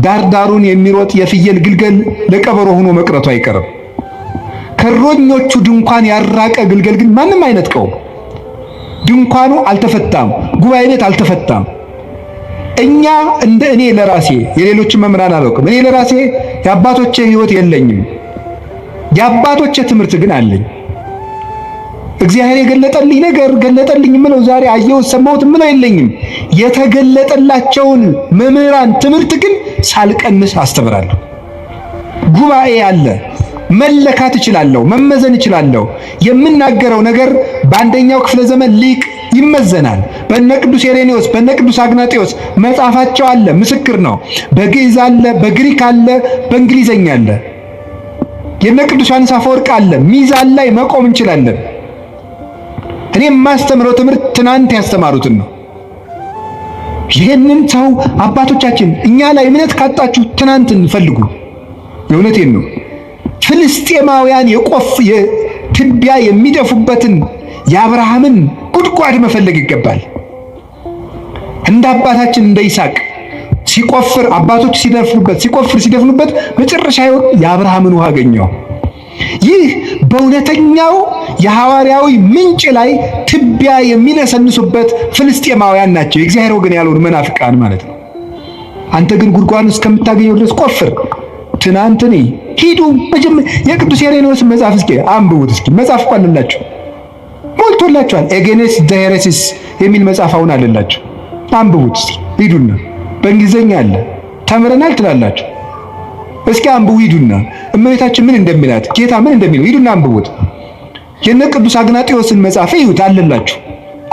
ዳርዳሩን የሚሮጥ የፍየል ግልገል ለቀበሮ ሆኖ መቅረቱ አይቀርም። ከእረኞቹ ድንኳን ያራቀ ግልገል ግን ማንም አይነጥቀውም። ድንኳኑ አልተፈታም፣ ጉባኤ ቤት አልተፈታም። እኛ እንደ እኔ ለራሴ የሌሎች መምህራን አላውቅም። እኔ ለራሴ የአባቶቼ ሕይወት የለኝም፣ የአባቶቼ ትምህርት ግን አለኝ። እግዚአብሔር የገለጠልኝ ነገር ገለጠልኝ ምለው ዛሬ አየሁት ሰማሁት ምለው የለኝም። የተገለጠላቸውን መምህራን ትምህርት ግን ሳልቀንስ አስተምራለሁ። ጉባኤ አለ፣ መለካት እችላለሁ፣ መመዘን እችላለሁ። የምናገረው ነገር በአንደኛው ክፍለ ዘመን ሊቅ ይመዘናል። በነ ቅዱስ ኢሬኔዎስ በነ ቅዱስ አግናጤዎስ መጽሐፋቸው አለ፣ ምስክር ነው። በግዕዝ አለ፣ በግሪክ አለ፣ በእንግሊዘኛ አለ። የነ ቅዱስ ዮሐንስ አፈወርቅ አለ። ሚዛን ላይ መቆም እንችላለን። እኔ የማስተምረው ትምህርት ትናንት ያስተማሩትን ነው። ይህንን ሰው አባቶቻችን እኛ ላይ እምነት ካጣችሁ ትናንትን ፈልጉ። የእውነቴን ነው። ፍልስጤማውያን የትቢያ የሚደፉበትን የአብርሃምን ጉድጓድ መፈለግ ይገባል። እንደ አባታችን እንደ ይስሐቅ ሲቆፍር አባቶች ሲደፍኑበት መጨረሻ የአብርሃምን ውሃ አገኘው። ይህ በእውነተኛው የሐዋርያዊ ምንጭ ላይ ትቢያ የሚነሰንሱበት ፍልስጤማውያን ናቸው። የእግዚአብሔር ወገን ያልሆኑ መናፍቃን ማለት ነው። አንተ ግን ጉድጓዱን እስከምታገኘው ድረስ ቆፍር። ትናንትኔ ሂዱ የቅዱስ ኢሬኔዎስ መጽሐፍ እስኪ አንብቡት። እስኪ መጽሐፍ እኮ አለላችሁ፣ ሞልቶላችኋል። ኤጌኔስ ዘሄሬሲስ የሚል መጽሐፍ አሁን አለላችሁ፣ አንብቡት እስኪ ሂዱና። በእንግሊዘኛ አለ፣ ተምረናል ትላላችሁ። እስኪ አንብቡ ሂዱና። እመቤታችን ምን እንደሚላት ጌታ ምን እንደሚለው ሂዱና አንብቡት። የነ ቅዱስ አግናጤዎስን መጽሐፍ ይዩት አለላችሁ።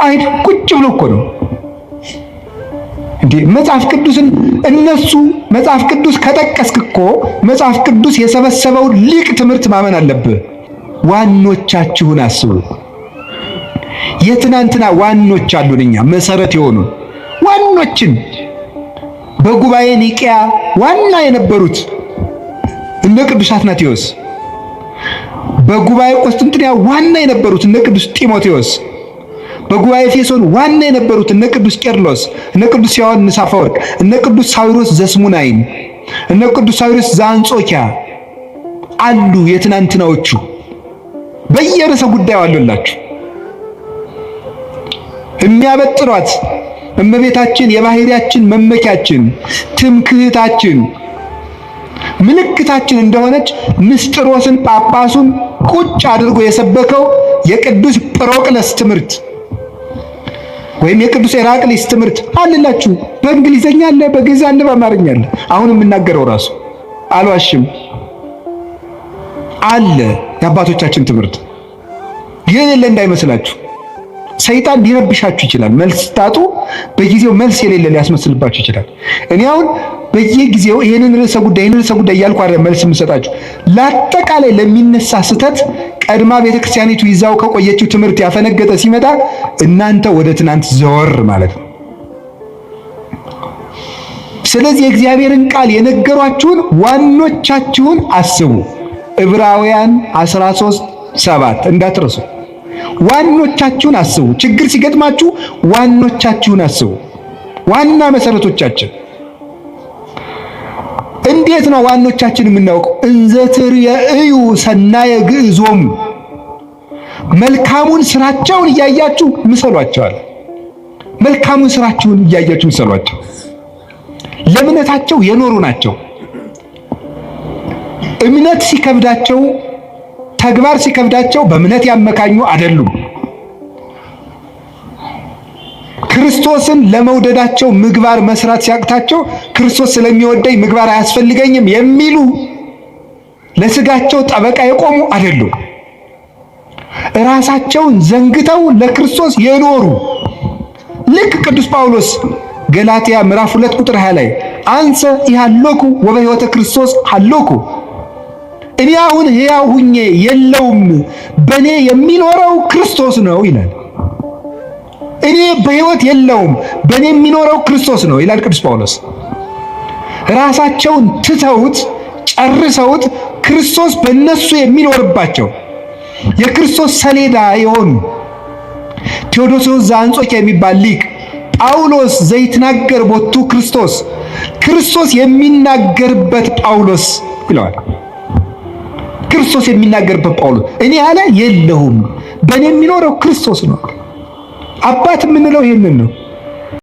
አይድ ቁጭ ብሎ እኮ ነው እንዴ መጽሐፍ ቅዱስን እነሱ መጽሐፍ ቅዱስ ከጠቀስክ እኮ መጽሐፍ ቅዱስ የሰበሰበውን ሊቅ ትምህርት ማመን አለብህ። ዋኖቻችሁን አስቡ። የትናንትና ዋኖች አሉን እኛ መሰረት የሆኑ ዋኖችን በጉባኤ ኒቂያ ዋና የነበሩት እነ ቅዱስ አትናቴዎስ፣ በጉባኤ ቆስጥንጥንያ ዋና የነበሩት እነ ቅዱስ ጢሞቴዎስ፣ በጉባኤ ኤፌሶን ዋና የነበሩት እነ ቅዱስ ቄርሎስ፣ እነ ቅዱስ ዮሐንስ አፈወርቅ፣ እነ ቅዱስ ሳዊሮስ ዘስሙናይን፣ እነ ቅዱስ ሳዊሮስ ዘአንጾኪያ አሉ። የትናንትናዎቹ በየርዕሰ ጉዳዩ አሉላችሁ። የሚያበጥሯት እመቤታችን የባህሪያችን መመኪያችን፣ ትምክህታችን፣ ምልክታችን እንደሆነች ንስጥሮስን ጳጳሱን ቁጭ አድርጎ የሰበከው የቅዱስ ጵሮቅለስ ትምህርት ወይም የቅዱስ ኤራቅሊስ ትምህርት አለላችሁ። በእንግሊዘኛ አለ፣ በግዕዝ አለ፣ በአማርኛ አለ። አሁን የምናገረው ራሱ አልዋሽም አለ። የአባቶቻችን ትምህርት የሌለ እንዳይመስላችሁ። ሰይጣን ሊረብሻችሁ ይችላል። መልስ ታጡ በጊዜው መልስ የሌለ ሊያስመስልባችሁ ይችላል። እኔ አሁን በየጊዜው ይሄንን ርዕሰ ጉዳይ እያልኩ አይደል መልስ የምሰጣችሁ። ለአጠቃላይ ለሚነሳ ስህተት ቀድማ ቤተክርስቲያኒቱ ይዛው ከቆየችው ትምህርት ያፈነገጠ ሲመጣ እናንተ ወደ ትናንት ዘወር ማለት ነው። ስለዚህ የእግዚአብሔርን ቃል የነገሯችሁን ዋኖቻችሁን አስቡ። ዕብራውያን 13:7 እንዳትረሱ። ዋኖቻችሁን አስቡ። ችግር ሲገጥማችሁ ዋኖቻችሁን አስቡ። ዋና መሰረቶቻችን እንዴት ነው ዋኖቻችን የምናውቀው? እንዘትር የእዩ ሰናየ ግዕዞሙ፣ መልካሙን ስራቸውን እያያችሁ ምሰሏቸዋል። መልካሙን ስራቸውን እያያችሁ ምሰሏቸው። ለእምነታቸው የኖሩ ናቸው። እምነት ሲከብዳቸው ተግባር ሲከብዳቸው በእምነት ያመካኙ አይደሉም። ክርስቶስን ለመውደዳቸው ምግባር መስራት ሲያቅታቸው ክርስቶስ ስለሚወደኝ ምግባር አያስፈልገኝም የሚሉ ለስጋቸው ጠበቃ የቆሙ አይደሉም። ራሳቸውን ዘንግተው ለክርስቶስ የኖሩ ልክ ቅዱስ ጳውሎስ ገላትያ ምዕራፍ 2 ቁጥር 20 ላይ አንሰ ይሃሎኩ ወበሕይወተ ክርስቶስ ሃሎኩ፣ እኔ አሁን ሕያው ሁኜ የለውም በእኔ የሚኖረው ክርስቶስ ነው ይላል። እኔ በሕይወት የለውም በእኔ የሚኖረው ክርስቶስ ነው ይላል ቅዱስ ጳውሎስ። ራሳቸውን ትተውት ጨርሰውት ክርስቶስ በእነሱ የሚኖርባቸው የክርስቶስ ሰሌዳ የሆኑ ቴዎዶስዮስ ዘአንጾኪያ የሚባል ሊቅ ጳውሎስ ዘይትናገር ቦቱ ክርስቶስ ክርስቶስ የሚናገርበት ጳውሎስ ይለዋል። ክርስቶስ የሚናገርበት ጳውሎስ እኔ ያለ የለሁም፣ በእኔ የሚኖረው ክርስቶስ ነው። አባት የምንለው ይሄንን ነው።